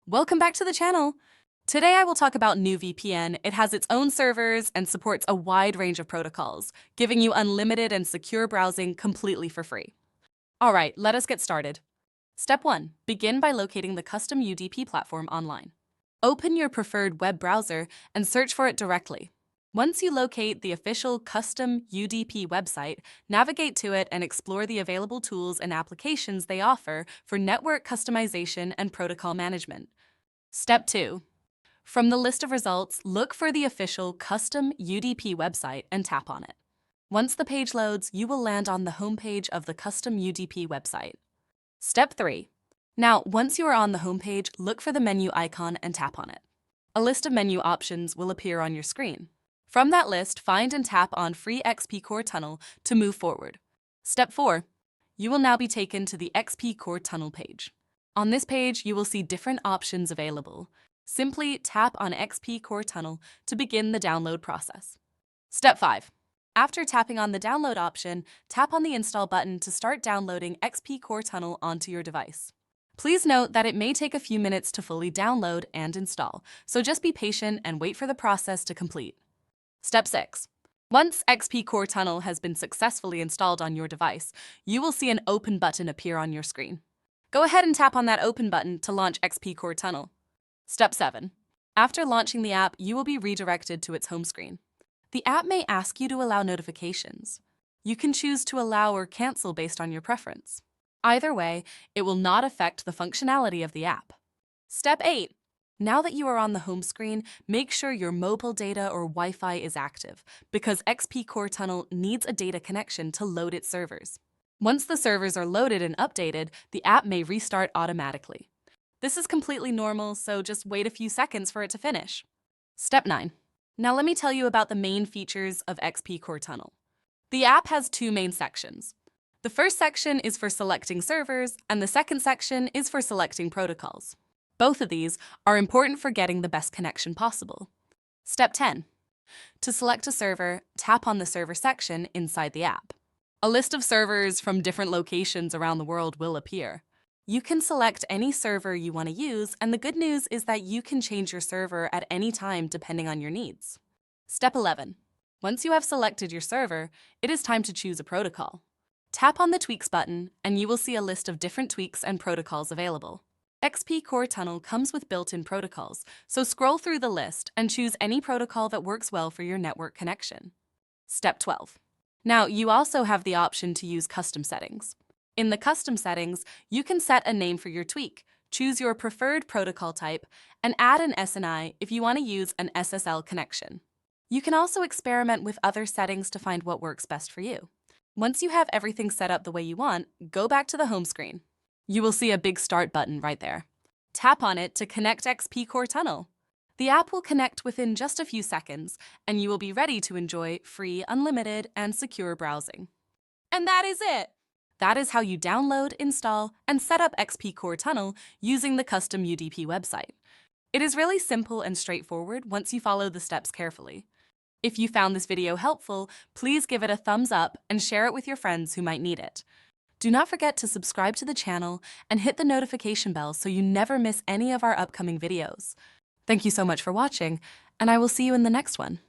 Welcome back to the channel. Today I will talk about New VPN. It has its own servers and supports a wide range of protocols, giving you unlimited and secure browsing completely for free. All right, let us get started. Step 1. Begin by locating the custom UDP platform online. Open your preferred web browser and search for it directly. Once you locate the official custom UDP website, navigate to it and explore the available tools and applications they offer for network customization and protocol management. Step 2. From the list of results, look for the official custom UDP website and tap on it. Once the page loads, you will land on the homepage of the custom UDP website. Step 3. Now, once you are on the homepage, look for the menu icon and tap on it. A list of menu options will appear on your screen. From that list, find and tap on Free XP Core Tunnel to move forward. Step 4. You will now be taken to the XP Core Tunnel page. On this page, you will see different options available. Simply tap on XP Core Tunnel to begin the download process. Step 5. After tapping on the download option, tap on the install button to start downloading XP Core Tunnel onto your device. Please note that it may take a few minutes to fully download and install, so just be patient and wait for the process to complete. Step 6. Once XP Core Tunnel has been successfully installed on your device, you will see an Open button appear on your screen. Go ahead and tap on that Open button to launch XP Core Tunnel. Step 7. After launching the app, you will be redirected to its home screen. The app may ask you to allow notifications. You can choose to allow or cancel based on your preference. Either way, it will not affect the functionality of the app. Step 8. Now that you are on the home screen, make sure your mobile data or Wi-Fi is active, because XP Core Tunnel needs a data connection to load its servers. Once the servers are loaded and updated, the app may restart automatically. This is completely normal, so just wait a few seconds for it to finish. Step 9. Now let me tell you about the main features of XP Core Tunnel. The app has two main sections. The first section is for selecting servers, and the second section is for selecting protocols. Both of these are important for getting the best connection possible. Step 10. To select a server, tap on the server section inside the app. A list of servers from different locations around the world will appear. You can select any server you want to use, and the good news is that you can change your server at any time depending on your needs. Step 11. Once you have selected your server, it is time to choose a protocol. Tap on the Tweaks button, and you will see a list of different tweaks and protocols available. XP Core Tunnel comes with built-in protocols, so scroll through the list and choose any protocol that works well for your network connection. Step 12. Now, you also have the option to use custom settings. In the custom settings, you can set a name for your tweak, choose your preferred protocol type, and add an SNI if you want to use an SSL connection. You can also experiment with other settings to find what works best for you. Once you have everything set up the way you want, go back to the home screen. You will see a big Start button right there. Tap on it to connect XP Core Tunnel. The app will connect within just a few seconds, and you will be ready to enjoy free, unlimited, and secure browsing. And that is it! That is how you download, install, and set up XP Core Tunnel using the custom UDP website. It is really simple and straightforward once you follow the steps carefully. If you found this video helpful, please give it a thumbs up and share it with your friends who might need it. Do not forget to subscribe to the channel and hit the notification bell so you never miss any of our upcoming videos. Thank you so much for watching, and I will see you in the next one.